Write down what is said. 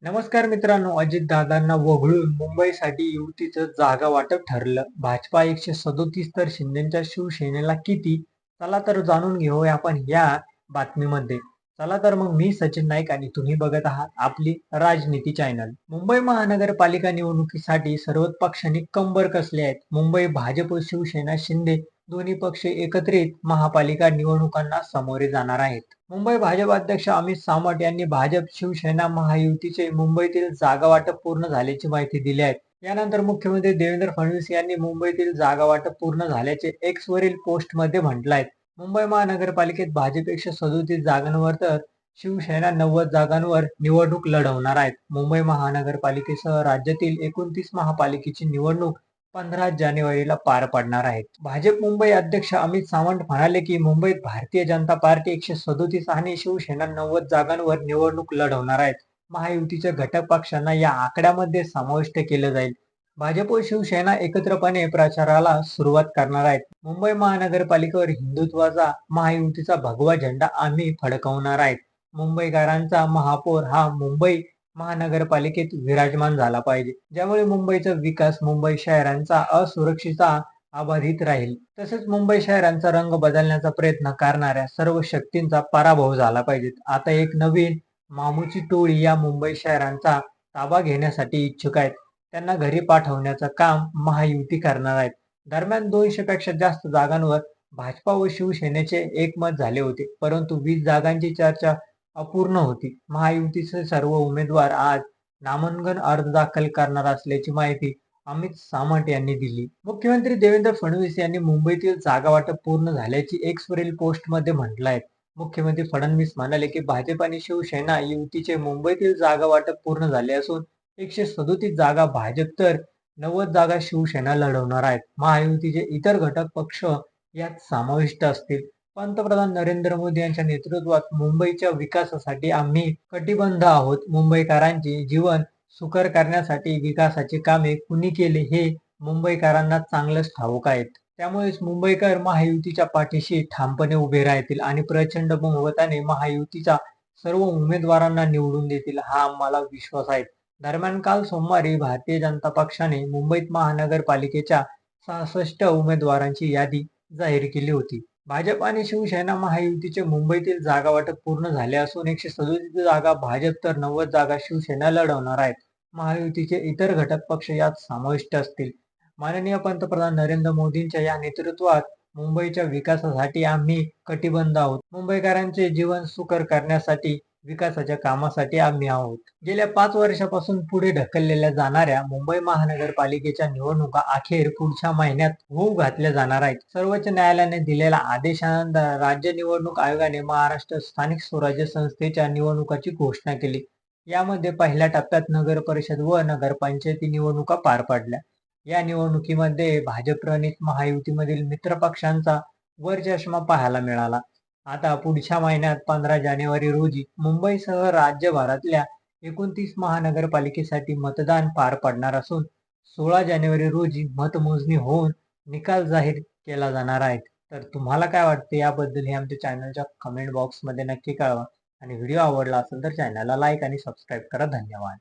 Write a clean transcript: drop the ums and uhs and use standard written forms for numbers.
नमस्कार मित्रांनो, अजितदादांना वगळून मुंबईसाठी युतीचं जागा वाटप ठरलं. भाजपा 137 तर शिंदेच्या शिवसेनेला किती? चला तर जाणून घेऊया आपण या बातमीमध्ये. चला तर मग मी सचिन नाईक आणि तुम्ही बघत आहात आपली राजनीती चॅनल. मुंबई महानगरपालिका निवडणुकीसाठी सर्वच पक्षांनी कंबर कसले आहेत. मुंबई भाजप, शिवसेना, शिंदे दोन्ही पक्ष एकत्रित महापालिका निवडणुकांना सामोरे जाणार आहेत. मुंबई भाजप अध्यक्ष अमित सावंत यांनी भाजप शिवसेना महायुतीचे मुंबईतील जागा वाटप पूर्ण झाल्याची माहिती दिली आहे. यानंतर मुख्यमंत्री देवेंद्र फडणवीस यांनी मुंबईतील जागा वाटप पूर्ण झाल्याचे एक्स वरील पोस्ट मध्ये म्हटलं आहे. मुंबई महानगरपालिकेत भाजप 137 जागांवर तर शिवसेना 90 जागांवर निवडणूक लढवणार आहेत. मुंबई महानगरपालिकेसह राज्यातील 29 महापालिकेची निवडणूक 15 जानेवारीला पार पडणार आहेत. भाजप मुंबई अध्यक्ष अमित सावंत म्हणाले की मुंबईत भारतीय जनता पार्टी 137 आणि शिवसेना 90 जागांवर निवडणूक लढवणार आहेत. महायुतीच्या घटक पक्षांना या आकड्यामध्ये समाविष्ट केलं जाईल. भाजप व शिवसेना एकत्रपणे प्रचाराला सुरुवात करणार आहेत. मुंबई महानगरपालिकेवर हिंदुत्वाचा महायुतीचा भगवा झेंडा आम्ही फडकवणार आहेत. मुंबईकरांचा महापौर हा मुंबई महानगरपालिकेत विराजमान झाला पाहिजे, ज्यामुळे मुंबईचा विकास, मुंबई शहरांचा असुरक्षितता अबाधित राहील. तसेच मुंबई शहरांचा रंग बदलण्याचा प्रयत्न करणाऱ्या सर्व शक्तींचा पराभव झाला पाहिजे. आता एक नवीन मामूची टोळी या मुंबई शहरांचा ताबा घेण्यासाठी इच्छुक आहेत. त्यांना घरी पाठवण्याचं काम महायुती करणार आहेत. दरम्यान 200 पेक्षा जास्त जागांवर भाजपा व शिवसेनेचे एकमत झाले होते, परंतु 20 जागांची चर्चा अपूर्ण होती. महायुतीचे सर्व उमेदवार आज नामांकन अर्ज दाखल करणार असल्याची माहिती अमित सावंत यांनी दिली. मुख्यमंत्री देवेंद्र फडणवीस यांनी मुंबईतील जागा वाटप पूर्ण झाल्याची एक्स वरील पोस्ट मध्ये म्हटलं आहे. मुख्यमंत्री फडणवीस म्हणाले की भाजप आणि शिवसेना युतीचे मुंबईतील जागा वाटप पूर्ण झाले असून 137 जागा भाजप तर 90 जागा शिवसेना लढवणार आहेत. महायुतीचे इतर घटक पक्ष यात समाविष्ट असतील. पंतप्रधान नरेंद्र मोदी यांच्या नेतृत्वात मुंबईच्या विकासासाठी आम्ही कटिबद्ध आहोत. मुंबईकरांचे जीवन सुकर करण्यासाठी विकासाची कामे कुणी केले हे मुंबईकरांना चांगलंच ठाऊक आहेत. त्यामुळेच मुंबईकर महायुतीच्या पाठीशी ठामपणे उभे राहतील आणि प्रचंड बहुमताने महायुतीच्या सर्व उमेदवारांना निवडून देतील, हा आम्हाला विश्वास आहे. दरम्यान काल सोमवारी भारतीय जनता पक्षाने मुंबईत महानगरपालिकेच्या 66 उमेदवारांची यादी जाहीर केली होती. भाजप आणि शिवसेना महायुतीचे मुंबईतील जागा वाटप पूर्ण झाले असून 137 जागा भाजप तर 90 जागा शिवसेना लढवणार आहेत. महायुतीचे इतर घटक पक्ष यात समाविष्ट असतील. माननीय पंतप्रधान नरेंद्र मोदींच्या या नेतृत्वात मुंबईच्या विकासासाठी आम्ही कटिबद्ध आहोत. मुंबईकरांचे जीवन सुकर करण्यासाठी विकासाच्या कामासाठी आम्ही आहोत. गेल्या 5 वर्षापासून पुढे ढकललेल्या जाणाऱ्या मुंबई महानगरपालिकेच्या निवडणुका अखेर पुढच्या महिन्यात होऊ घातल्या जाणार आहेत. सर्वोच्च न्यायालयाने दिलेल्या आदेशानंतर राज्य निवडणूक आयोगाने महाराष्ट्र स्थानिक स्वराज्य संस्थेच्या निवडणुकाची घोषणा केली. यामध्ये पहिल्या टप्प्यात नगर परिषद व नगरपंचायती निवडणुका पार पडल्या. या निवडणुकीमध्ये भाजप-प्रणित महायुतीमधील मित्रपक्षांचा वरचष्मा पाहायला मिळाला. आता पुढच्या महिन्यात 15 जानेवारी रोजी मुंबईसह राज्यभरातल्या 29 महानगरपालिकेसाठी मतदान पार पडणार असून 16 जानेवारी रोजी मतमोजणी होऊन निकाल जाहीर केला जाणार आहे. तर तुम्हाला काय वाटते याबद्दल हे आमच्या चॅनलच्या कमेंट बॉक्समध्ये नक्की कळवा आणि व्हिडिओ आवडला असेल तर चॅनलला लाईक आणि सबस्क्राईब करा. धन्यवाद.